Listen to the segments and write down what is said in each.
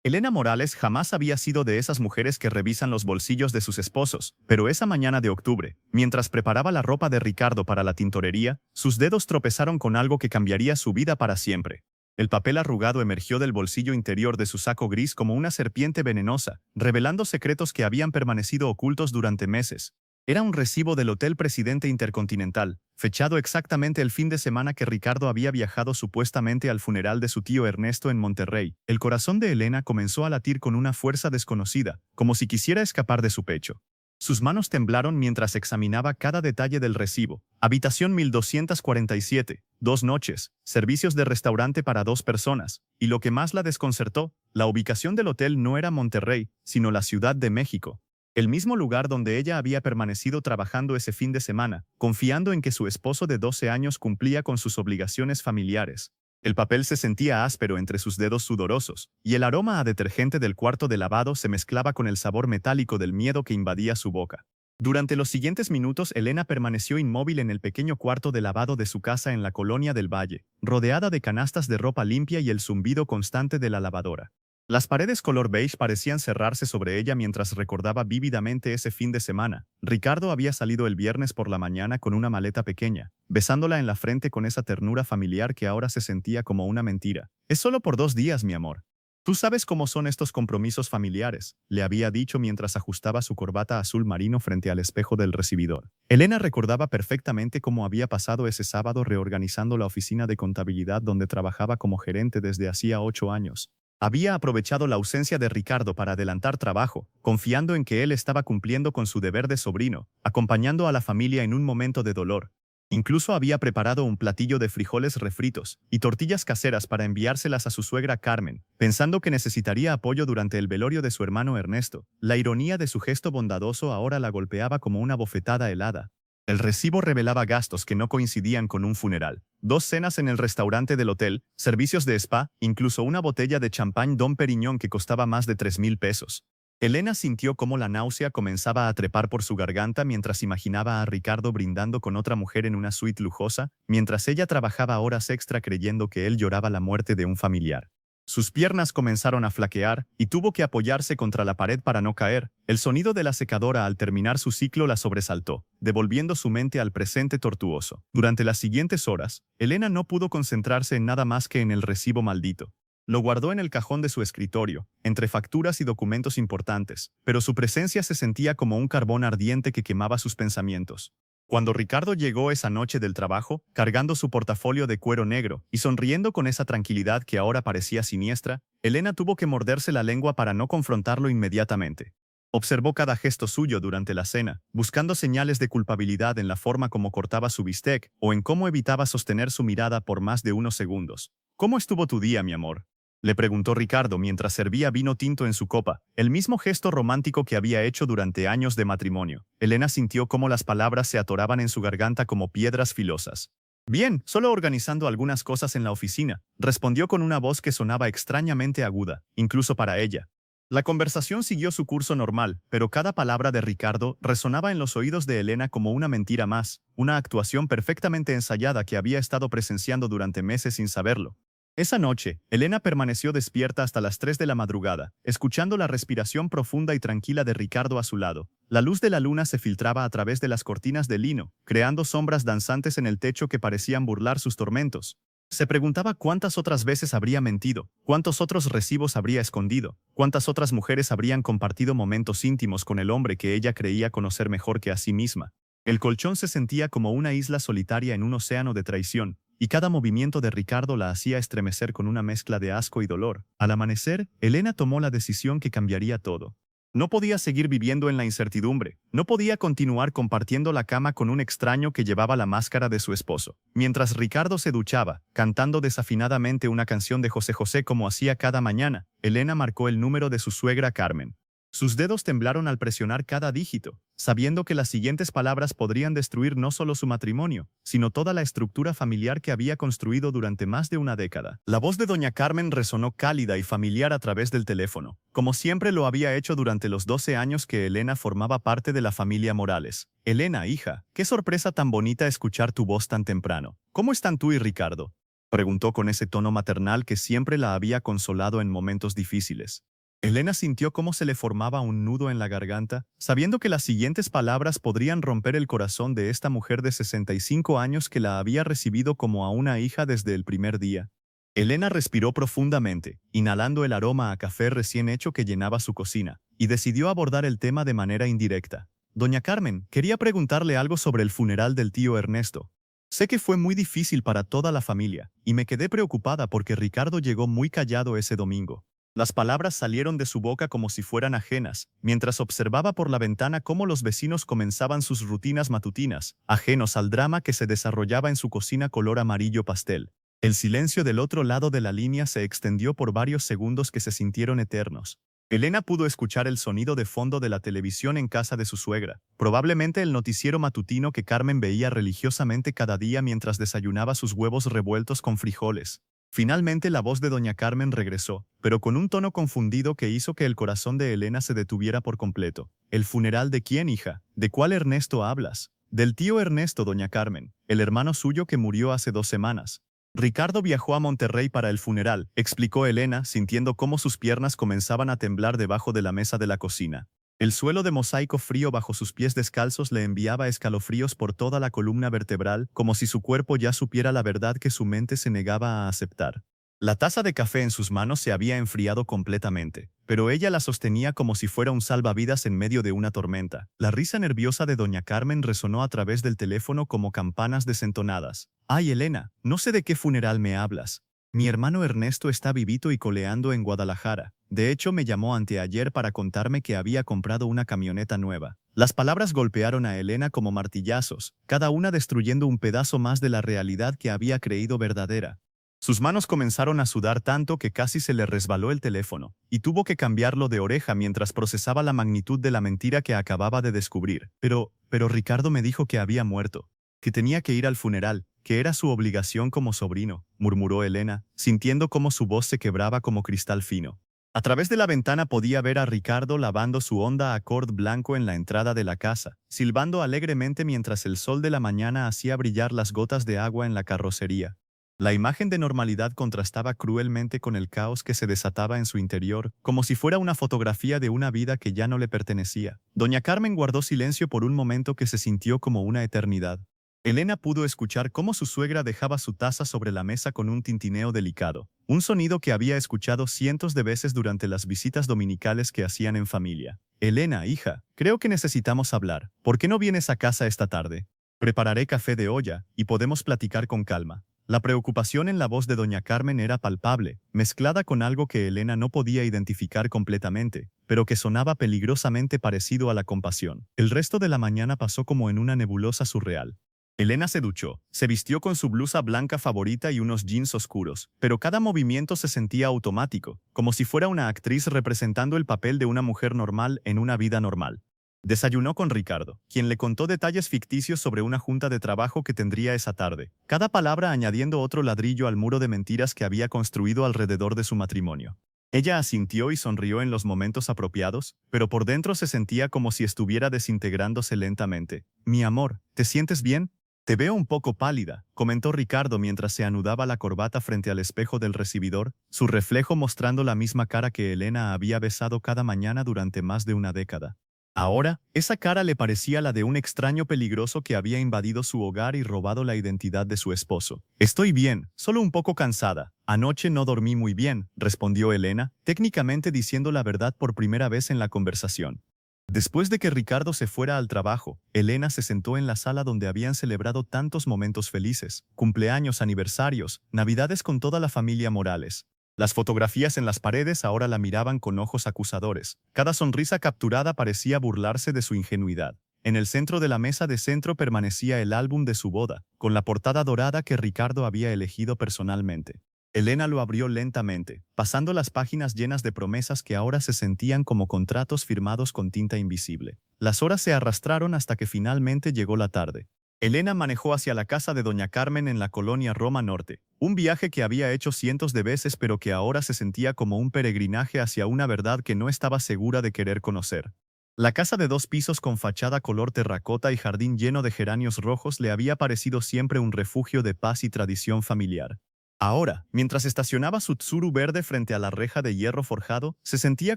Elena Morales jamás había sido de esas mujeres que revisan los bolsillos de sus esposos, pero esa mañana de octubre, mientras preparaba la ropa de Ricardo para la tintorería, sus dedos tropezaron con algo que cambiaría su vida para siempre. El papel arrugado emergió del bolsillo interior de su saco gris como una serpiente venenosa, revelando secretos que habían permanecido ocultos durante meses. Era un recibo del Hotel Presidente Intercontinental, fechado exactamente el fin de semana que Ricardo había viajado supuestamente al funeral de su tío Ernesto en Monterrey. El corazón de Elena comenzó a latir con una fuerza desconocida, como si quisiera escapar de su pecho. Sus manos temblaron mientras examinaba cada detalle del recibo. Habitación 1247, 2 noches, servicios de restaurante para 2 personas, y lo que más la desconcertó, la ubicación del hotel no era Monterrey, sino la Ciudad de México. El mismo lugar donde ella había permanecido trabajando ese fin de semana, confiando en que su esposo de 12 años cumplía con sus obligaciones familiares. El papel se sentía áspero entre sus dedos sudorosos, y el aroma a detergente del cuarto de lavado se mezclaba con el sabor metálico del miedo que invadía su boca. Durante los siguientes minutos, Elena permaneció inmóvil en el pequeño cuarto de lavado de su casa en la Colonia del Valle, rodeada de canastas de ropa limpia y el zumbido constante de la lavadora. Las paredes color beige parecían cerrarse sobre ella mientras recordaba vívidamente ese fin de semana. Ricardo había salido el viernes por la mañana con una maleta pequeña, besándola en la frente con esa ternura familiar que ahora se sentía como una mentira. Es solo por 2 días, mi amor. Tú sabes cómo son estos compromisos familiares, le había dicho mientras ajustaba su corbata azul marino frente al espejo del recibidor. Elena recordaba perfectamente cómo había pasado ese sábado reorganizando la oficina de contabilidad donde trabajaba como gerente desde hacía 8 años. Había aprovechado la ausencia de Ricardo para adelantar trabajo, confiando en que él estaba cumpliendo con su deber de sobrino, acompañando a la familia en un momento de dolor. Incluso había preparado un platillo de frijoles refritos y tortillas caseras para enviárselas a su suegra Carmen, pensando que necesitaría apoyo durante el velorio de su hermano Ernesto. La ironía de su gesto bondadoso ahora la golpeaba como una bofetada helada. El recibo revelaba gastos que no coincidían con un funeral. 2 cenas en el restaurante del hotel, servicios de spa, incluso una botella de champán Dom Perignon que costaba más de 3,000 pesos. Elena sintió cómo la náusea comenzaba a trepar por su garganta mientras imaginaba a Ricardo brindando con otra mujer en una suite lujosa, mientras ella trabajaba horas extra creyendo que él lloraba la muerte de un familiar. Sus piernas comenzaron a flaquear y tuvo que apoyarse contra la pared para no caer. El sonido de la secadora al terminar su ciclo la sobresaltó, devolviendo su mente al presente tortuoso. Durante las siguientes horas, Elena no pudo concentrarse en nada más que en el recibo maldito. Lo guardó en el cajón de su escritorio, entre facturas y documentos importantes, pero su presencia se sentía como un carbón ardiente que quemaba sus pensamientos. Cuando Ricardo llegó esa noche del trabajo, cargando su portafolio de cuero negro y sonriendo con esa tranquilidad que ahora parecía siniestra, Elena tuvo que morderse la lengua para no confrontarlo inmediatamente. Observó cada gesto suyo durante la cena, buscando señales de culpabilidad en la forma como cortaba su bistec o en cómo evitaba sostener su mirada por más de unos segundos. ¿Cómo estuvo tu día, mi amor?, le preguntó Ricardo mientras servía vino tinto en su copa, el mismo gesto romántico que había hecho durante años de matrimonio. Elena sintió cómo las palabras se atoraban en su garganta como piedras filosas. Bien, solo organizando algunas cosas en la oficina, respondió con una voz que sonaba extrañamente aguda, incluso para ella. La conversación siguió su curso normal, pero cada palabra de Ricardo resonaba en los oídos de Elena como una mentira más, una actuación perfectamente ensayada que había estado presenciando durante meses sin saberlo. Esa noche, Elena permaneció despierta hasta las 3 de la madrugada, escuchando la respiración profunda y tranquila de Ricardo a su lado. La luz de la luna se filtraba a través de las cortinas de lino, creando sombras danzantes en el techo que parecían burlar sus tormentos. Se preguntaba cuántas otras veces habría mentido, cuántos otros recibos habría escondido, cuántas otras mujeres habrían compartido momentos íntimos con el hombre que ella creía conocer mejor que a sí misma. El colchón se sentía como una isla solitaria en un océano de traición, y cada movimiento de Ricardo la hacía estremecer con una mezcla de asco y dolor. Al amanecer, Elena tomó la decisión que cambiaría todo. No podía seguir viviendo en la incertidumbre, no podía continuar compartiendo la cama con un extraño que llevaba la máscara de su esposo. Mientras Ricardo se duchaba, cantando desafinadamente una canción de José José como hacía cada mañana, Elena marcó el número de su suegra Carmen. Sus dedos temblaron al presionar cada dígito, sabiendo que las siguientes palabras podrían destruir no solo su matrimonio, sino toda la estructura familiar que había construido durante más de una década. La voz de doña Carmen resonó cálida y familiar a través del teléfono, como siempre lo había hecho durante los 12 años que Elena formaba parte de la familia Morales. Elena, hija, qué sorpresa tan bonita escuchar tu voz tan temprano. ¿Cómo están tú y Ricardo?, preguntó con ese tono maternal que siempre la había consolado en momentos difíciles. Elena sintió cómo se le formaba un nudo en la garganta, sabiendo que las siguientes palabras podrían romper el corazón de esta mujer de 65 años que la había recibido como a una hija desde el primer día. Elena respiró profundamente, inhalando el aroma a café recién hecho que llenaba su cocina, y decidió abordar el tema de manera indirecta. Doña Carmen, quería preguntarle algo sobre el funeral del tío Ernesto. Sé que fue muy difícil para toda la familia, y me quedé preocupada porque Ricardo llegó muy callado ese domingo. Las palabras salieron de su boca como si fueran ajenas, mientras observaba por la ventana cómo los vecinos comenzaban sus rutinas matutinas, ajenos al drama que se desarrollaba en su cocina color amarillo pastel. El silencio del otro lado de la línea se extendió por varios segundos que se sintieron eternos. Elena pudo escuchar el sonido de fondo de la televisión en casa de su suegra, probablemente el noticiero matutino que Carmen veía religiosamente cada día mientras desayunaba sus huevos revueltos con frijoles. Finalmente la voz de doña Carmen regresó, pero con un tono confundido que hizo que el corazón de Elena se detuviera por completo. ¿El funeral de quién, hija? ¿De cuál Ernesto hablas? Del tío Ernesto, doña Carmen, el hermano suyo que murió hace 2 semanas. Ricardo viajó a Monterrey para el funeral, explicó Elena, sintiendo cómo sus piernas comenzaban a temblar debajo de la mesa de la cocina. El suelo de mosaico frío bajo sus pies descalzos le enviaba escalofríos por toda la columna vertebral, como si su cuerpo ya supiera la verdad que su mente se negaba a aceptar. La taza de café en sus manos se había enfriado completamente, pero ella la sostenía como si fuera un salvavidas en medio de una tormenta. La risa nerviosa de doña Carmen resonó a través del teléfono como campanas desentonadas. «Ay, Elena, no sé de qué funeral me hablas. Mi hermano Ernesto está vivito y coleando en Guadalajara. De hecho, me llamó anteayer para contarme que había comprado una camioneta nueva». Las palabras golpearon a Elena como martillazos, cada una destruyendo un pedazo más de la realidad que había creído verdadera. Sus manos comenzaron a sudar tanto que casi se le resbaló el teléfono, y tuvo que cambiarlo de oreja mientras procesaba la magnitud de la mentira que acababa de descubrir. Pero Ricardo me dijo que había muerto, que tenía que ir al funeral, que era su obligación como sobrino, murmuró Elena, sintiendo cómo su voz se quebraba como cristal fino. A través de la ventana podía ver a Ricardo lavando su Honda Accord blanco en la entrada de la casa, silbando alegremente mientras el sol de la mañana hacía brillar las gotas de agua en la carrocería. La imagen de normalidad contrastaba cruelmente con el caos que se desataba en su interior, como si fuera una fotografía de una vida que ya no le pertenecía. Doña Carmen guardó silencio por un momento que se sintió como una eternidad. Elena pudo escuchar cómo su suegra dejaba su taza sobre la mesa con un tintineo delicado, un sonido que había escuchado cientos de veces durante las visitas dominicales que hacían en familia. «Elena, hija, creo que necesitamos hablar. ¿Por qué no vienes a casa esta tarde? Prepararé café de olla, y podemos platicar con calma». La preocupación en la voz de doña Carmen era palpable, mezclada con algo que Elena no podía identificar completamente, pero que sonaba peligrosamente parecido a la compasión. El resto de la mañana pasó como en una nebulosa surreal. Elena se duchó, se vistió con su blusa blanca favorita y unos jeans oscuros, pero cada movimiento se sentía automático, como si fuera una actriz representando el papel de una mujer normal en una vida normal. Desayunó con Ricardo, quien le contó detalles ficticios sobre una junta de trabajo que tendría esa tarde, cada palabra añadiendo otro ladrillo al muro de mentiras que había construido alrededor de su matrimonio. Ella asintió y sonrió en los momentos apropiados, pero por dentro se sentía como si estuviera desintegrándose lentamente. «Mi amor, ¿te sientes bien? Te veo un poco pálida», comentó Ricardo mientras se anudaba la corbata frente al espejo del recibidor, su reflejo mostrando la misma cara que Elena había besado cada mañana durante más de una década. Ahora, esa cara le parecía la de un extraño peligroso que había invadido su hogar y robado la identidad de su esposo. «Estoy bien, solo un poco cansada. Anoche no dormí muy bien», respondió Elena, técnicamente diciendo la verdad por primera vez en la conversación. Después de que Ricardo se fuera al trabajo, Elena se sentó en la sala donde habían celebrado tantos momentos felices, cumpleaños, aniversarios, navidades con toda la familia Morales. Las fotografías en las paredes ahora la miraban con ojos acusadores. Cada sonrisa capturada parecía burlarse de su ingenuidad. En el centro de la mesa de centro permanecía el álbum de su boda, con la portada dorada que Ricardo había elegido personalmente. Elena lo abrió lentamente, pasando las páginas llenas de promesas que ahora se sentían como contratos firmados con tinta invisible. Las horas se arrastraron hasta que finalmente llegó la tarde. Elena manejó hacia la casa de doña Carmen en la colonia Roma Norte, un viaje que había hecho cientos de veces pero que ahora se sentía como un peregrinaje hacia una verdad que no estaba segura de querer conocer. La casa de 2 pisos con fachada color terracota y jardín lleno de geranios rojos le había parecido siempre un refugio de paz y tradición familiar. Ahora, mientras estacionaba su Tsuru verde frente a la reja de hierro forjado, se sentía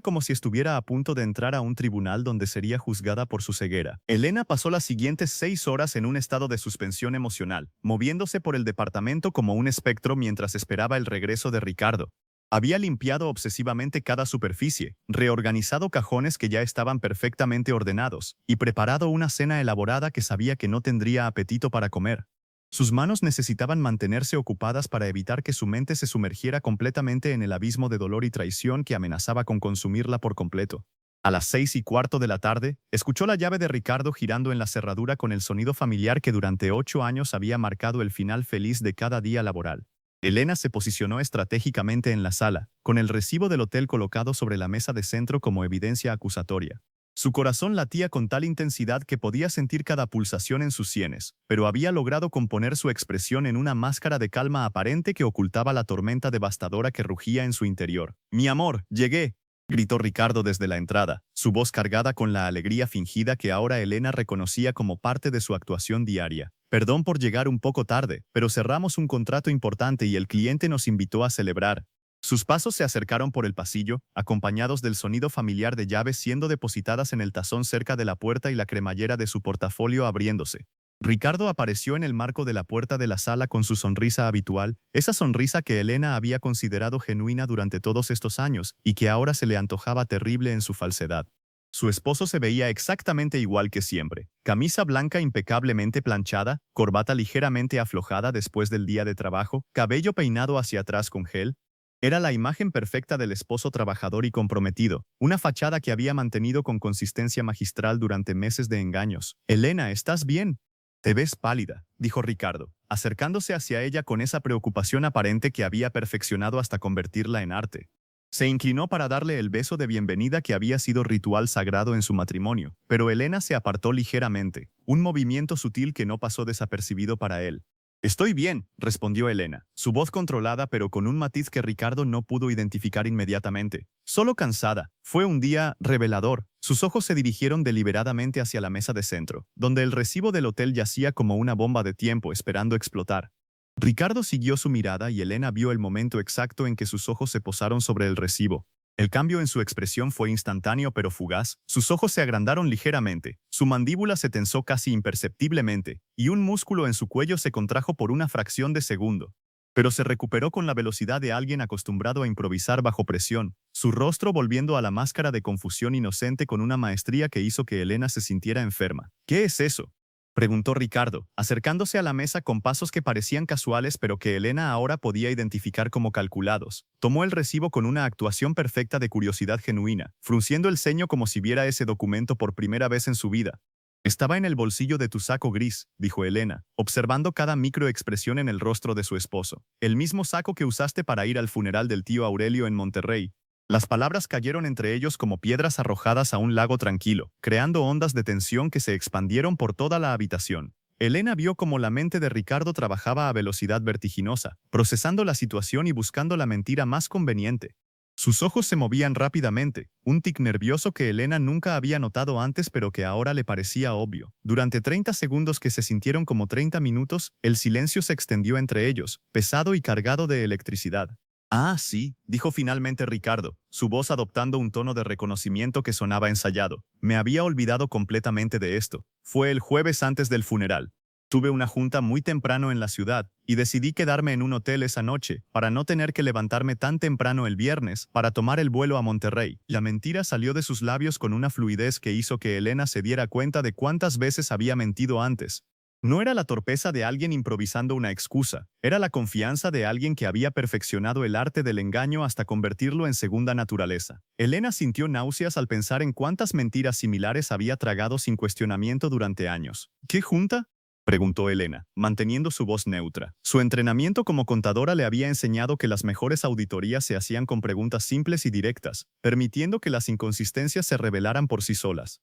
como si estuviera a punto de entrar a un tribunal donde sería juzgada por su ceguera. Elena pasó las siguientes 6 horas en un estado de suspensión emocional, moviéndose por el departamento como un espectro mientras esperaba el regreso de Ricardo. Había limpiado obsesivamente cada superficie, reorganizado cajones que ya estaban perfectamente ordenados, y preparado una cena elaborada que sabía que no tendría apetito para comer. Sus manos necesitaban mantenerse ocupadas para evitar que su mente se sumergiera completamente en el abismo de dolor y traición que amenazaba con consumirla por completo. A las 6:15 de la tarde, escuchó la llave de Ricardo girando en la cerradura con el sonido familiar que durante 8 años había marcado el final feliz de cada día laboral. Elena se posicionó estratégicamente en la sala, con el recibo del hotel colocado sobre la mesa de centro como evidencia acusatoria. Su corazón latía con tal intensidad que podía sentir cada pulsación en sus sienes, pero había logrado componer su expresión en una máscara de calma aparente que ocultaba la tormenta devastadora que rugía en su interior. «Mi amor, llegué», gritó Ricardo desde la entrada, su voz cargada con la alegría fingida que ahora Elena reconocía como parte de su actuación diaria. «Perdón por llegar un poco tarde, pero cerramos un contrato importante y el cliente nos invitó a celebrar». Sus pasos se acercaron por el pasillo, acompañados del sonido familiar de llaves siendo depositadas en el tazón cerca de la puerta y la cremallera de su portafolio abriéndose. Ricardo apareció en el marco de la puerta de la sala con su sonrisa habitual, esa sonrisa que Elena había considerado genuina durante todos estos años y que ahora se le antojaba terrible en su falsedad. Su esposo se veía exactamente igual que siempre, camisa blanca impecablemente planchada, corbata ligeramente aflojada después del día de trabajo, cabello peinado hacia atrás con gel. Era la imagen perfecta del esposo trabajador y comprometido, una fachada que había mantenido con consistencia magistral durante meses de engaños. «Elena, ¿estás bien?» «Te ves pálida», dijo Ricardo, acercándose hacia ella con esa preocupación aparente que había perfeccionado hasta convertirla en arte. Se inclinó para darle el beso de bienvenida que había sido ritual sagrado en su matrimonio, pero Elena se apartó ligeramente, un movimiento sutil que no pasó desapercibido para él. «Estoy bien», respondió Elena, su voz controlada pero con un matiz que Ricardo no pudo identificar inmediatamente. «Solo cansada. Fue un día revelador». Sus ojos se dirigieron deliberadamente hacia la mesa de centro, donde el recibo del hotel yacía como una bomba de tiempo esperando explotar. Ricardo siguió su mirada y Elena vio el momento exacto en que sus ojos se posaron sobre el recibo. El cambio en su expresión fue instantáneo pero fugaz, sus ojos se agrandaron ligeramente, su mandíbula se tensó casi imperceptiblemente, y un músculo en su cuello se contrajo por una fracción de segundo. Pero se recuperó con la velocidad de alguien acostumbrado a improvisar bajo presión, su rostro volviendo a la máscara de confusión inocente con una maestría que hizo que Elena se sintiera enferma. «¿Qué es eso?», preguntó Ricardo, acercándose a la mesa con pasos que parecían casuales pero que Elena ahora podía identificar como calculados. Tomó el recibo con una actuación perfecta de curiosidad genuina, frunciendo el ceño como si viera ese documento por primera vez en su vida. «Estaba en el bolsillo de tu saco gris», dijo Elena, observando cada microexpresión en el rostro de su esposo. «El mismo saco que usaste para ir al funeral del tío Aurelio en Monterrey». Las palabras cayeron entre ellos como piedras arrojadas a un lago tranquilo, creando ondas de tensión que se expandieron por toda la habitación. Elena vio cómo la mente de Ricardo trabajaba a velocidad vertiginosa, procesando la situación y buscando la mentira más conveniente. Sus ojos se movían rápidamente, un tic nervioso que Elena nunca había notado antes pero que ahora le parecía obvio. Durante 30 segundos que se sintieron como 30 minutos, el silencio se extendió entre ellos, pesado y cargado de electricidad. «Ah, sí», dijo finalmente Ricardo, su voz adoptando un tono de reconocimiento que sonaba ensayado. «Me había olvidado completamente de esto. Fue el jueves antes del funeral. Tuve una junta muy temprano en la ciudad y decidí quedarme en un hotel esa noche para no tener que levantarme tan temprano el viernes para tomar el vuelo a Monterrey». La mentira salió de sus labios con una fluidez que hizo que Elena se diera cuenta de cuántas veces había mentido antes. No era la torpeza de alguien improvisando una excusa, era la confianza de alguien que había perfeccionado el arte del engaño hasta convertirlo en segunda naturaleza. Elena sintió náuseas al pensar en cuántas mentiras similares había tragado sin cuestionamiento durante años. «¿Qué junta?», preguntó Elena, manteniendo su voz neutra. Su entrenamiento como contadora le había enseñado que las mejores auditorías se hacían con preguntas simples y directas, permitiendo que las inconsistencias se revelaran por sí solas.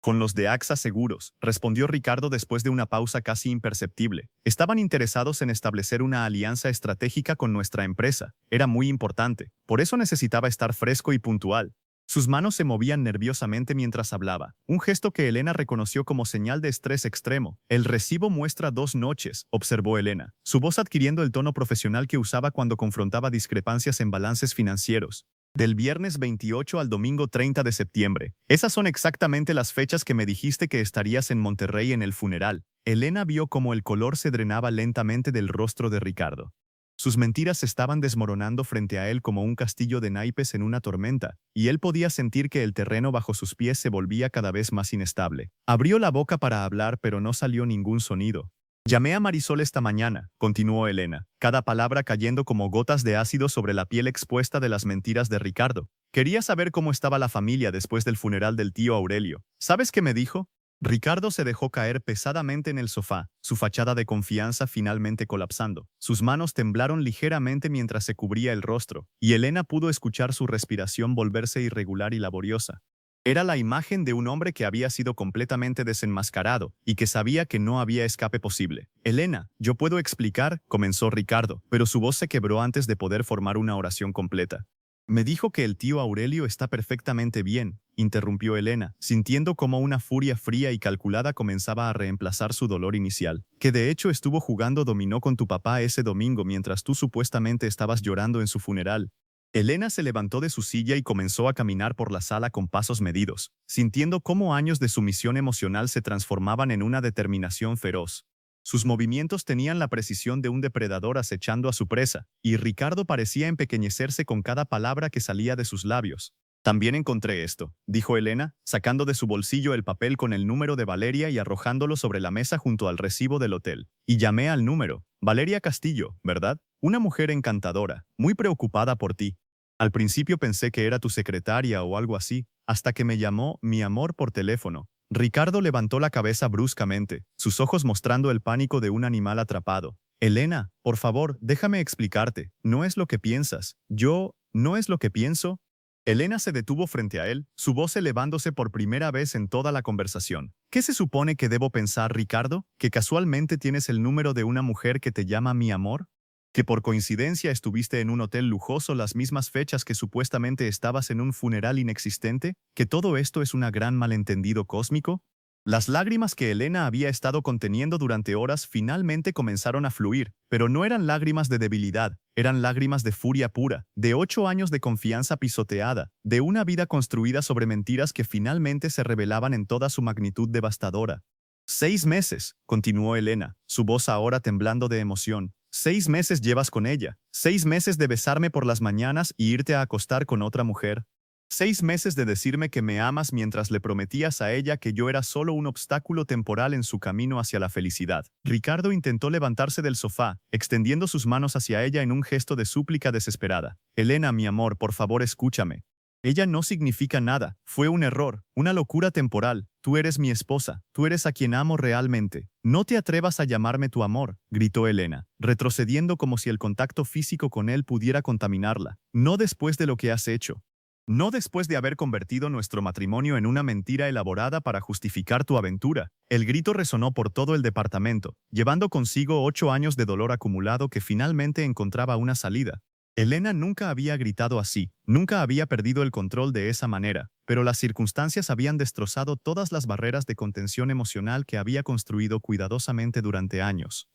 Con los de AXA Seguros», respondió Ricardo después de una pausa casi imperceptible. «Estaban interesados en establecer una alianza estratégica con nuestra empresa. Era muy importante. Por eso necesitaba estar fresco y puntual». Sus manos se movían nerviosamente mientras hablaba, un gesto que Elena reconoció como señal de estrés extremo. El recibo muestra 2 noches, observó Elena, su voz adquiriendo el tono profesional que usaba cuando confrontaba discrepancias en balances financieros. Del viernes 28 al domingo 30 de septiembre. Esas son exactamente las fechas que me dijiste que estarías en Monterrey en el funeral. Elena vio cómo el color se drenaba lentamente del rostro de Ricardo. Sus mentiras se estaban desmoronando frente a él como un castillo de naipes en una tormenta, y él podía sentir que el terreno bajo sus pies se volvía cada vez más inestable. Abrió la boca para hablar, pero no salió ningún sonido. Llamé a Marisol esta mañana, continuó Elena, cada palabra cayendo como gotas de ácido sobre la piel expuesta de las mentiras de Ricardo. Quería saber cómo estaba la familia después del funeral del tío Aurelio. ¿Sabes qué me dijo? Ricardo se dejó caer pesadamente en el sofá, su fachada de confianza finalmente colapsando. Sus manos temblaron ligeramente mientras se cubría el rostro, y Elena pudo escuchar su respiración volverse irregular y laboriosa. Era la imagen de un hombre que había sido completamente desenmascarado y que sabía que no había escape posible. Elena, yo puedo explicar, comenzó Ricardo, pero su voz se quebró antes de poder formar una oración completa. Me dijo que el tío Aurelio está perfectamente bien, interrumpió Elena, sintiendo cómo una furia fría y calculada comenzaba a reemplazar su dolor inicial, que de hecho estuvo jugando dominó con tu papá ese domingo mientras tú supuestamente estabas llorando en su funeral. Elena se levantó de su silla y comenzó a caminar por la sala con pasos medidos, sintiendo cómo años de sumisión emocional se transformaban en una determinación feroz. Sus movimientos tenían la precisión de un depredador acechando a su presa, y Ricardo parecía empequeñecerse con cada palabra que salía de sus labios. También encontré esto, dijo Elena, sacando de su bolsillo el papel con el número de Valeria y arrojándolo sobre la mesa junto al recibo del hotel. Y llamé al número. Valeria Castillo, ¿verdad? Una mujer encantadora, muy preocupada por ti. Al principio pensé que era tu secretaria o algo así, hasta que me llamó mi amor por teléfono. Ricardo levantó la cabeza bruscamente, sus ojos mostrando el pánico de un animal atrapado. Elena, por favor, déjame explicarte. No es lo que piensas. ¿No es lo que pienso? Elena se detuvo frente a él, su voz elevándose por primera vez en toda la conversación. ¿Qué se supone que debo pensar, Ricardo? ¿Que casualmente tienes el número de una mujer que te llama mi amor? ¿Que por coincidencia estuviste en un hotel lujoso las mismas fechas que supuestamente estabas en un funeral inexistente? ¿Que todo esto es un gran malentendido cósmico? Las lágrimas que Elena había estado conteniendo durante horas finalmente comenzaron a fluir, pero no eran lágrimas de debilidad, eran lágrimas de furia pura, de 8 años de confianza pisoteada, de una vida construida sobre mentiras que finalmente se revelaban en toda su magnitud devastadora. 6 meses, continuó Elena, su voz ahora temblando de emoción. 6 meses llevas con ella. 6 meses de besarme por las mañanas y irte a acostar con otra mujer. 6 meses de decirme que me amas mientras le prometías a ella que yo era solo un obstáculo temporal en su camino hacia la felicidad. Ricardo intentó levantarse del sofá, extendiendo sus manos hacia ella en un gesto de súplica desesperada. Elena, mi amor, por favor escúchame. Ella no significa nada, fue un error, una locura temporal. Tú eres mi esposa, tú eres a quien amo realmente. No te atrevas a llamarme tu amor, gritó Elena, retrocediendo como si el contacto físico con él pudiera contaminarla. No después de lo que has hecho. No después de haber convertido nuestro matrimonio en una mentira elaborada para justificar tu aventura. El grito resonó por todo el departamento, llevando consigo 8 años de dolor acumulado que finalmente encontraba una salida. Elena nunca había gritado así, nunca había perdido el control de esa manera, pero las circunstancias habían destrozado todas las barreras de contención emocional que había construido cuidadosamente durante años.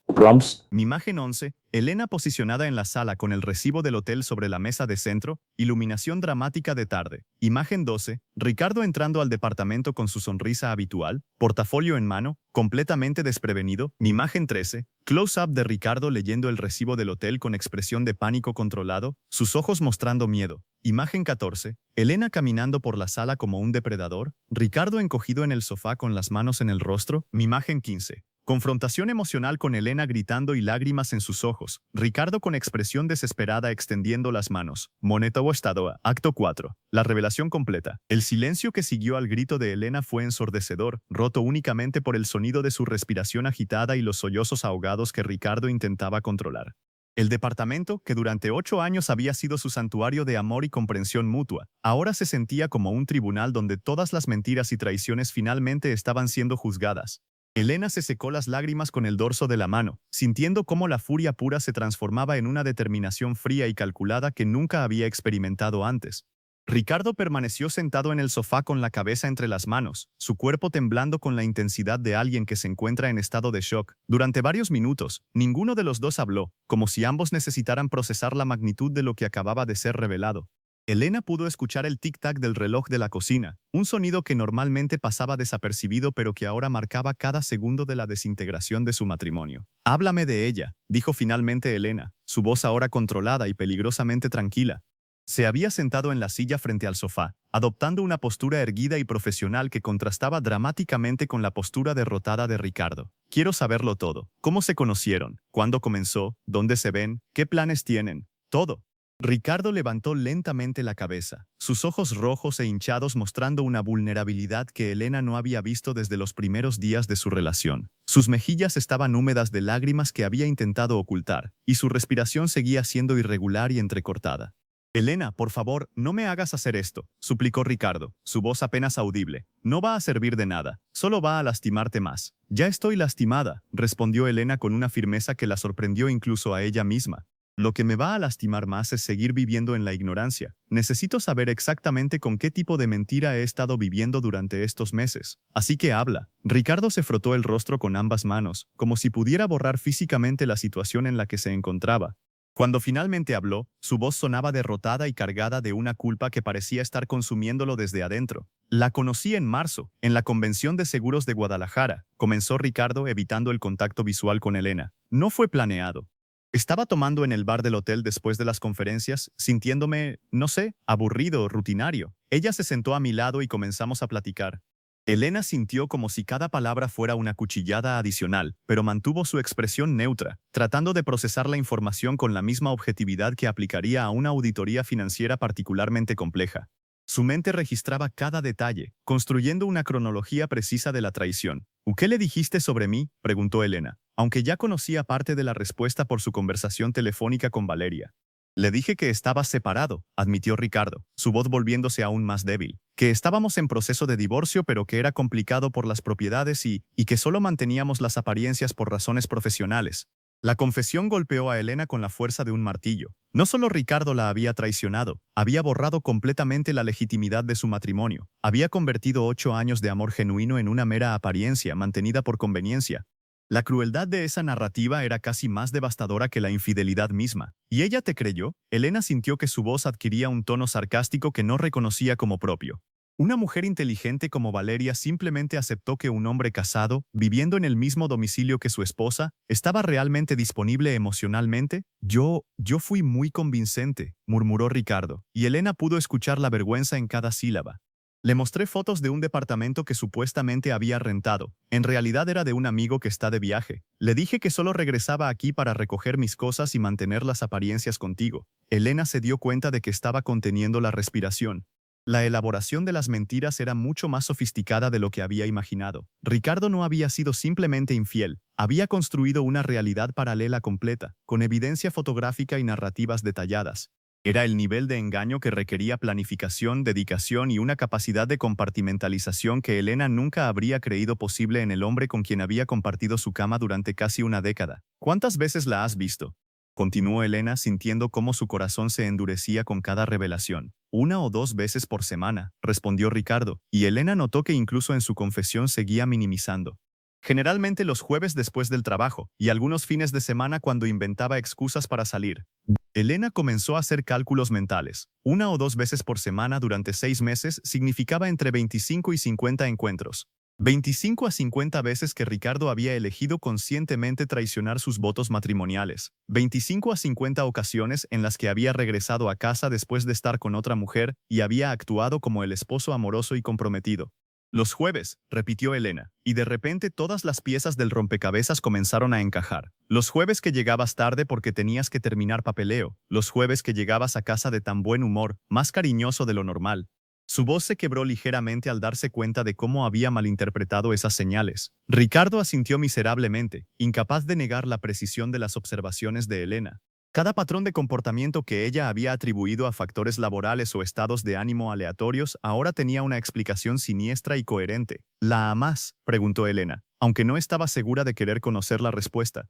Imagen 11. Elena posicionada en la sala con el recibo del hotel sobre la mesa de centro, iluminación dramática de tarde. Imagen 12. Ricardo entrando al departamento con su sonrisa habitual, portafolio en mano, completamente desprevenido. Imagen 13. Close-up de Ricardo leyendo el recibo del hotel con expresión de pánico controlado, sus ojos mostrando miedo. Imagen 14. Elena caminando por la sala como un depredador, Ricardo encogido en el sofá con las manos en el rostro. Imagen 15. Confrontación emocional con Elena gritando y lágrimas en sus ojos, Ricardo con expresión desesperada extendiendo las manos. Moneta o estado. Acto 4. La revelación completa. El silencio que siguió al grito de Elena fue ensordecedor, roto únicamente por el sonido de su respiración agitada y los sollozos ahogados que Ricardo intentaba controlar. El departamento, que durante 8 años había sido su santuario de amor y comprensión mutua, ahora se sentía como un tribunal donde todas las mentiras y traiciones finalmente estaban siendo juzgadas. Elena se secó las lágrimas con el dorso de la mano, sintiendo cómo la furia pura se transformaba en una determinación fría y calculada que nunca había experimentado antes. Ricardo permaneció sentado en el sofá con la cabeza entre las manos, su cuerpo temblando con la intensidad de alguien que se encuentra en estado de shock. Durante varios minutos, ninguno de los dos habló, como si ambos necesitaran procesar la magnitud de lo que acababa de ser revelado. Elena pudo escuchar el tic-tac del reloj de la cocina, un sonido que normalmente pasaba desapercibido pero que ahora marcaba cada segundo de la desintegración de su matrimonio. «Háblame de ella», dijo finalmente Elena, su voz ahora controlada y peligrosamente tranquila. Se había sentado en la silla frente al sofá, adoptando una postura erguida y profesional que contrastaba dramáticamente con la postura derrotada de Ricardo. «Quiero saberlo todo. ¿Cómo se conocieron? ¿Cuándo comenzó? ¿Dónde se ven? ¿Qué planes tienen? Todo». Ricardo levantó lentamente la cabeza, sus ojos rojos e hinchados mostrando una vulnerabilidad que Elena no había visto desde los primeros días de su relación. Sus mejillas estaban húmedas de lágrimas que había intentado ocultar, y su respiración seguía siendo irregular y entrecortada. «Elena, por favor, no me hagas hacer esto», suplicó Ricardo, su voz apenas audible. «No va a servir de nada, solo va a lastimarte más». «Ya estoy lastimada», respondió Elena con una firmeza que la sorprendió incluso a ella misma. «Lo que me va a lastimar más es seguir viviendo en la ignorancia. Necesito saber exactamente con qué tipo de mentira he estado viviendo durante estos meses. Así que habla». Ricardo se frotó el rostro con ambas manos, como si pudiera borrar físicamente la situación en la que se encontraba. Cuando finalmente habló, su voz sonaba derrotada y cargada de una culpa que parecía estar consumiéndolo desde adentro. «La conocí en marzo, en la Convención de Seguros de Guadalajara», comenzó Ricardo evitando el contacto visual con Elena. «No fue planeado. Estaba tomando en el bar del hotel después de las conferencias, sintiéndome, no sé, aburrido, rutinario. Ella se sentó a mi lado y comenzamos a platicar. Elena sintió como si cada palabra fuera una cuchillada adicional, pero mantuvo su expresión neutra, tratando de procesar la información con la misma objetividad que aplicaría a una auditoría financiera particularmente compleja. Su mente registraba cada detalle, construyendo una cronología precisa de la traición. «¿Qué le dijiste sobre mí?», preguntó Elena, aunque ya conocía parte de la respuesta por su conversación telefónica con Valeria. «Le dije que estabas separado», admitió Ricardo, su voz volviéndose aún más débil, «que estábamos en proceso de divorcio pero que era complicado por las propiedades y que solo manteníamos las apariencias por razones profesionales». La confesión golpeó a Elena con la fuerza de un martillo. No solo Ricardo la había traicionado, había borrado completamente la legitimidad de su matrimonio, había convertido 8 años de amor genuino en una mera apariencia mantenida por conveniencia. La crueldad de esa narrativa era casi más devastadora que la infidelidad misma. ¿Y ella te creyó? Elena sintió que su voz adquiría un tono sarcástico que no reconocía como propio. Una mujer inteligente como Valeria simplemente aceptó que un hombre casado, viviendo en el mismo domicilio que su esposa, estaba realmente disponible emocionalmente. Yo fui muy convincente», murmuró Ricardo, y Elena pudo escuchar la vergüenza en cada sílaba. «Le mostré fotos de un departamento que supuestamente había rentado. En realidad era de un amigo que está de viaje. Le dije que solo regresaba aquí para recoger mis cosas y mantener las apariencias contigo». Elena se dio cuenta de que estaba conteniendo la respiración. La elaboración de las mentiras era mucho más sofisticada de lo que había imaginado. Ricardo no había sido simplemente infiel, había construido una realidad paralela completa, con evidencia fotográfica y narrativas detalladas. Era el nivel de engaño que requería planificación, dedicación y una capacidad de compartimentalización que Elena nunca habría creído posible en el hombre con quien había compartido su cama durante casi una década. «¿Cuántas veces la has visto?», continuó Elena sintiendo cómo su corazón se endurecía con cada revelación. «1 o 2 veces por semana», respondió Ricardo, y Elena notó que incluso en su confesión seguía minimizando. «Generalmente los jueves después del trabajo, y algunos fines de semana cuando inventaba excusas para salir». Elena comenzó a hacer cálculos mentales. 1 o 2 veces por semana durante 6 meses significaba entre 25 y 50 encuentros. 25 a 50 veces que Ricardo había elegido conscientemente traicionar sus votos matrimoniales. 25 a 50 ocasiones en las que había regresado a casa después de estar con otra mujer y había actuado como el esposo amoroso y comprometido. «Los jueves», repitió Elena, y de repente todas las piezas del rompecabezas comenzaron a encajar. «Los jueves que llegabas tarde porque tenías que terminar papeleo. Los jueves que llegabas a casa de tan buen humor, más cariñoso de lo normal». Su voz se quebró ligeramente al darse cuenta de cómo había malinterpretado esas señales. Ricardo asintió miserablemente, incapaz de negar la precisión de las observaciones de Elena. Cada patrón de comportamiento que ella había atribuido a factores laborales o estados de ánimo aleatorios ahora tenía una explicación siniestra y coherente. «¿La amás?», preguntó Elena, aunque no estaba segura de querer conocer la respuesta.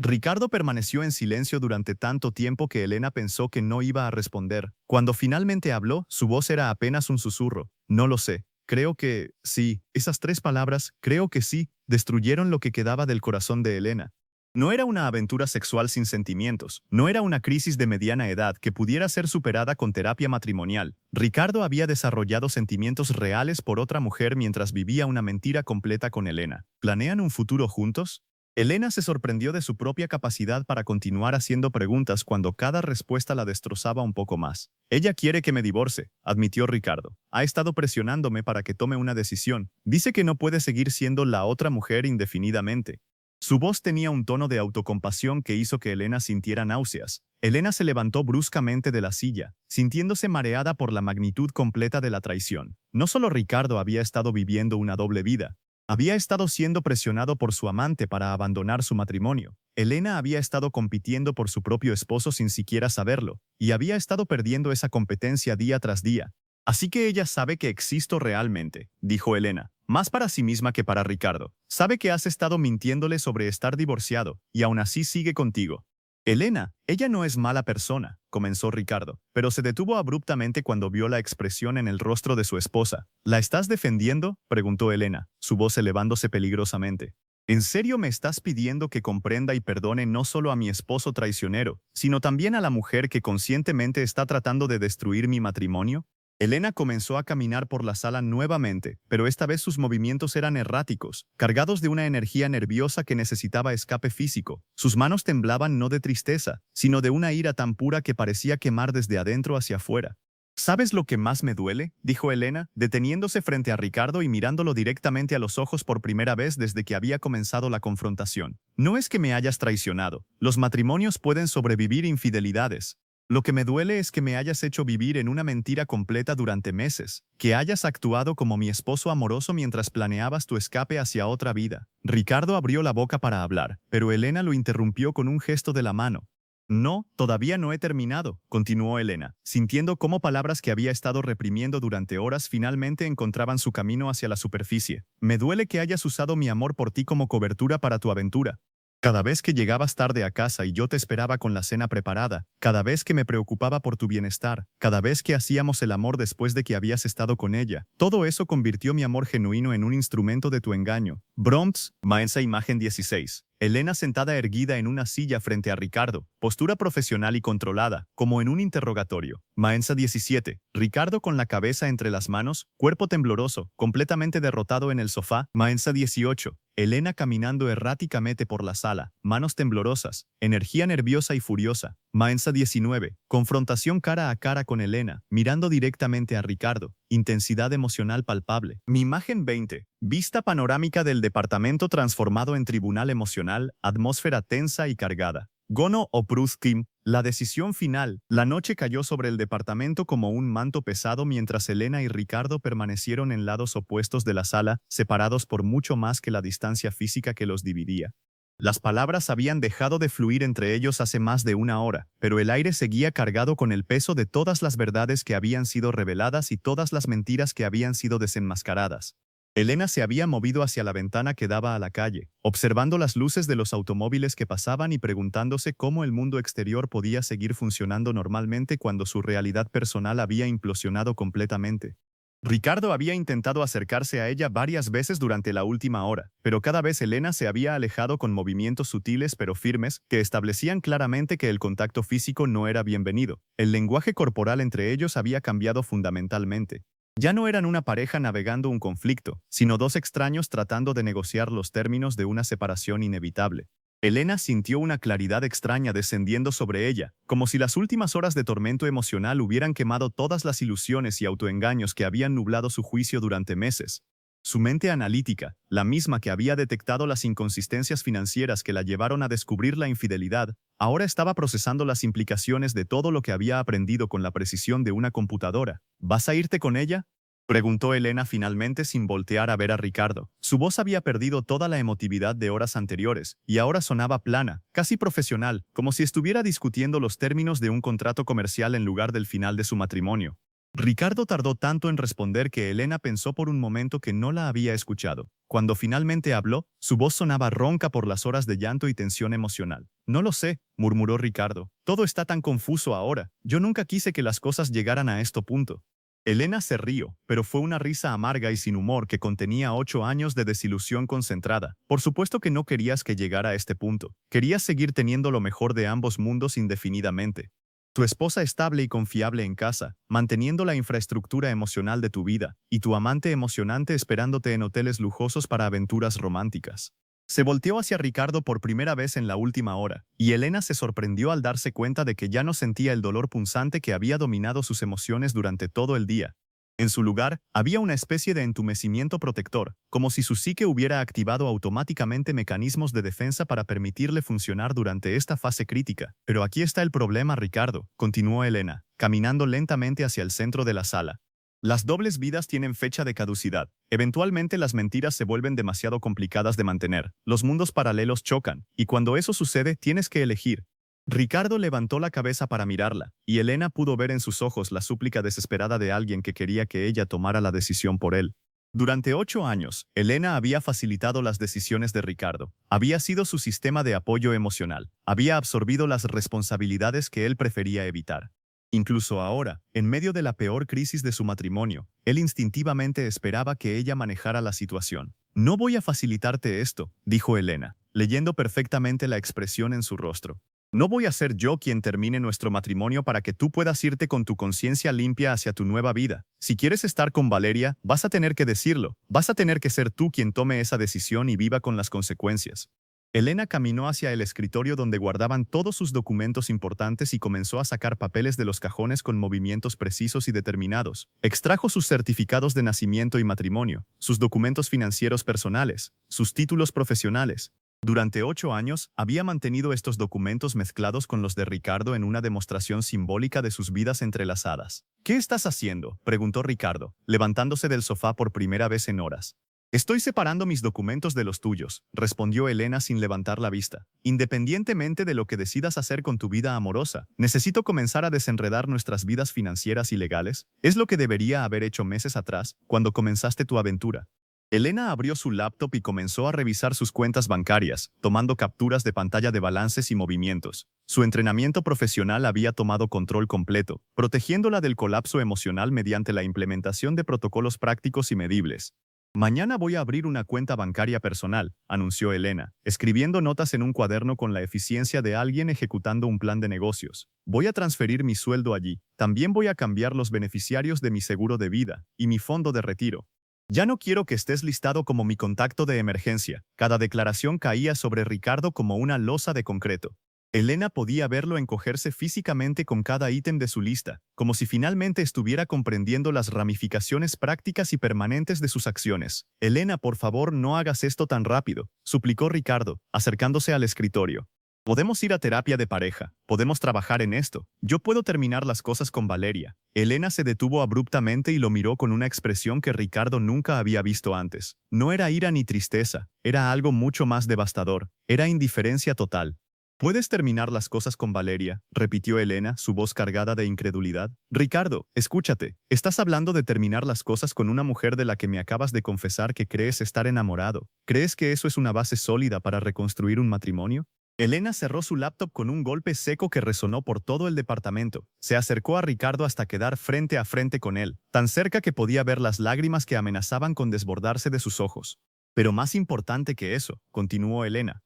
Ricardo permaneció en silencio durante tanto tiempo que Elena pensó que no iba a responder. Cuando finalmente habló, su voz era apenas un susurro. No lo sé. Creo que sí. Esas tres palabras, creo que sí, destruyeron lo que quedaba del corazón de Elena. No era una aventura sexual sin sentimientos, no era una crisis de mediana edad que pudiera ser superada con terapia matrimonial. Ricardo había desarrollado sentimientos reales por otra mujer mientras vivía una mentira completa con Elena. ¿Planean un futuro juntos? Elena se sorprendió de su propia capacidad para continuar haciendo preguntas cuando cada respuesta la destrozaba un poco más. Ella quiere que me divorcie, admitió Ricardo. Ha estado presionándome para que tome una decisión. Dice que no puede seguir siendo la otra mujer indefinidamente. Su voz tenía un tono de autocompasión que hizo que Elena sintiera náuseas. Elena se levantó bruscamente de la silla, sintiéndose mareada por la magnitud completa de la traición. No solo Ricardo había estado viviendo una doble vida, había estado siendo presionado por su amante para abandonar su matrimonio. Elena había estado compitiendo por su propio esposo sin siquiera saberlo, y había estado perdiendo esa competencia día tras día. Así que ella sabe que existo realmente, dijo Elena, más para sí misma que para Ricardo. Sabe que has estado mintiéndole sobre estar divorciado, y aún así sigue contigo. Elena, ella no es mala persona, comenzó Ricardo, pero se detuvo abruptamente cuando vio la expresión en el rostro de su esposa. ¿La estás defendiendo?, preguntó Elena, su voz elevándose peligrosamente. ¿En serio me estás pidiendo que comprenda y perdone no solo a mi esposo traicionero, sino también a la mujer que conscientemente está tratando de destruir mi matrimonio? Elena comenzó a caminar por la sala nuevamente, pero esta vez sus movimientos eran erráticos, cargados de una energía nerviosa que necesitaba escape físico. Sus manos temblaban no de tristeza, sino de una ira tan pura que parecía quemar desde adentro hacia afuera. ¿Sabes lo que más me duele?, dijo Elena, deteniéndose frente a Ricardo y mirándolo directamente a los ojos por primera vez desde que había comenzado la confrontación. No es que me hayas traicionado. Los matrimonios pueden sobrevivir infidelidades. Lo que me duele es que me hayas hecho vivir en una mentira completa durante meses, que hayas actuado como mi esposo amoroso mientras planeabas tu escape hacia otra vida. Ricardo abrió la boca para hablar, pero Elena lo interrumpió con un gesto de la mano. No, todavía no he terminado, continuó Elena, sintiendo cómo palabras que había estado reprimiendo durante horas finalmente encontraban su camino hacia la superficie. Me duele que hayas usado mi amor por ti como cobertura para tu aventura. Cada vez que llegabas tarde a casa y yo te esperaba con la cena preparada, cada vez que me preocupaba por tu bienestar, cada vez que hacíamos el amor después de que habías estado con ella, todo eso convirtió mi amor genuino en un instrumento de tu engaño. Bronx, Maensa imagen 16. Elena sentada erguida en una silla frente a Ricardo, postura profesional y controlada, como en un interrogatorio. Maensa 17. Ricardo con la cabeza entre las manos, cuerpo tembloroso, completamente derrotado en el sofá. Maensa 18. Elena caminando erráticamente por la sala, manos temblorosas, energía nerviosa y furiosa. Maensa 19. Confrontación cara a cara con Elena, mirando directamente a Ricardo, intensidad emocional palpable. Mi imagen 20. Vista panorámica del departamento transformado en tribunal emocional, atmósfera tensa y cargada. Gono o Pruskim, la decisión final. La noche cayó sobre el departamento como un manto pesado mientras Elena y Ricardo permanecieron en lados opuestos de la sala, separados por mucho más que la distancia física que los dividía. Las palabras habían dejado de fluir entre ellos hace más de una hora, pero el aire seguía cargado con el peso de todas las verdades que habían sido reveladas y todas las mentiras que habían sido desenmascaradas. Elena se había movido hacia la ventana que daba a la calle, observando las luces de los automóviles que pasaban y preguntándose cómo el mundo exterior podía seguir funcionando normalmente cuando su realidad personal había implosionado completamente. Ricardo había intentado acercarse a ella varias veces durante la última hora, pero cada vez Elena se había alejado con movimientos sutiles pero firmes que establecían claramente que el contacto físico no era bienvenido. El lenguaje corporal entre ellos había cambiado fundamentalmente. Ya no eran una pareja navegando un conflicto, sino dos extraños tratando de negociar los términos de una separación inevitable. Elena sintió una claridad extraña descendiendo sobre ella, como si las últimas horas de tormento emocional hubieran quemado todas las ilusiones y autoengaños que habían nublado su juicio durante meses. Su mente analítica, la misma que había detectado las inconsistencias financieras que la llevaron a descubrir la infidelidad, ahora estaba procesando las implicaciones de todo lo que había aprendido con la precisión de una computadora. ¿Vas a irte con ella?, preguntó Elena finalmente sin voltear a ver a Ricardo. Su voz había perdido toda la emotividad de horas anteriores, y ahora sonaba plana, casi profesional, como si estuviera discutiendo los términos de un contrato comercial en lugar del final de su matrimonio. Ricardo tardó tanto en responder que Elena pensó por un momento que no la había escuchado. Cuando finalmente habló, su voz sonaba ronca por las horas de llanto y tensión emocional. No lo sé, murmuró Ricardo. Todo está tan confuso ahora. Yo nunca quise que las cosas llegaran a este punto. Elena se rió, pero fue una risa amarga y sin humor que contenía 8 años de desilusión concentrada. Por supuesto que no querías que llegara a este punto. Querías seguir teniendo lo mejor de ambos mundos indefinidamente. Tu esposa estable y confiable en casa, manteniendo la infraestructura emocional de tu vida, y tu amante emocionante esperándote en hoteles lujosos para aventuras románticas. Se volteó hacia Ricardo por primera vez en la última hora, y Elena se sorprendió al darse cuenta de que ya no sentía el dolor punzante que había dominado sus emociones durante todo el día. En su lugar, había una especie de entumecimiento protector, como si su psique hubiera activado automáticamente mecanismos de defensa para permitirle funcionar durante esta fase crítica. Pero aquí está el problema, Ricardo, continuó Elena, caminando lentamente hacia el centro de la sala. Las dobles vidas tienen fecha de caducidad. Eventualmente las mentiras se vuelven demasiado complicadas de mantener. Los mundos paralelos chocan, y cuando eso sucede, tienes que elegir. Ricardo levantó la cabeza para mirarla, y Elena pudo ver en sus ojos la súplica desesperada de alguien que quería que ella tomara la decisión por él. Durante 8 años, Elena había facilitado las decisiones de Ricardo. Había sido su sistema de apoyo emocional. Había absorbido las responsabilidades que él prefería evitar. Incluso ahora, en medio de la peor crisis de su matrimonio, él instintivamente esperaba que ella manejara la situación. No voy a facilitarte esto, dijo Elena, leyendo perfectamente la expresión en su rostro. No voy a ser yo quien termine nuestro matrimonio para que tú puedas irte con tu conciencia limpia hacia tu nueva vida. Si quieres estar con Valeria, vas a tener que decirlo. Vas a tener que ser tú quien tome esa decisión y viva con las consecuencias. Elena caminó hacia el escritorio donde guardaban todos sus documentos importantes y comenzó a sacar papeles de los cajones con movimientos precisos y determinados. Extrajo sus certificados de nacimiento y matrimonio, sus documentos financieros personales, sus títulos profesionales. Durante 8 años, había mantenido estos documentos mezclados con los de Ricardo en una demostración simbólica de sus vidas entrelazadas. ¿Qué estás haciendo?, preguntó Ricardo, levantándose del sofá por primera vez en horas. Estoy separando mis documentos de los tuyos, respondió Elena sin levantar la vista. Independientemente de lo que decidas hacer con tu vida amorosa, necesito comenzar a desenredar nuestras vidas financieras y legales. Es lo que debería haber hecho meses atrás, cuando comenzaste tu aventura. Elena abrió su laptop y comenzó a revisar sus cuentas bancarias, tomando capturas de pantalla de balances y movimientos. Su entrenamiento profesional había tomado control completo, protegiéndola del colapso emocional mediante la implementación de protocolos prácticos y medibles. Mañana voy a abrir una cuenta bancaria personal, anunció Elena, escribiendo notas en un cuaderno con la eficiencia de alguien ejecutando un plan de negocios. Voy a transferir mi sueldo allí. También voy a cambiar los beneficiarios de mi seguro de vida y mi fondo de retiro. Ya no quiero que estés listado como mi contacto de emergencia. Cada declaración caía sobre Ricardo como una losa de concreto. Elena podía verlo encogerse físicamente con cada ítem de su lista, como si finalmente estuviera comprendiendo las ramificaciones prácticas y permanentes de sus acciones. Elena, por favor, no hagas esto tan rápido, suplicó Ricardo, acercándose al escritorio. Podemos ir a terapia de pareja, podemos trabajar en esto. Yo puedo terminar las cosas con Valeria. Elena se detuvo abruptamente y lo miró con una expresión que Ricardo nunca había visto antes. No era ira ni tristeza, era algo mucho más devastador, era indiferencia total. ¿Puedes terminar las cosas con Valeria?, repitió Elena, su voz cargada de incredulidad. Ricardo, escúchate, ¿estás hablando de terminar las cosas con una mujer de la que me acabas de confesar que crees estar enamorado? ¿Crees que eso es una base sólida para reconstruir un matrimonio? Elena cerró su laptop con un golpe seco que resonó por todo el departamento. Se acercó a Ricardo hasta quedar frente a frente con él, tan cerca que podía ver las lágrimas que amenazaban con desbordarse de sus ojos. Pero más importante que eso, continuó Elena,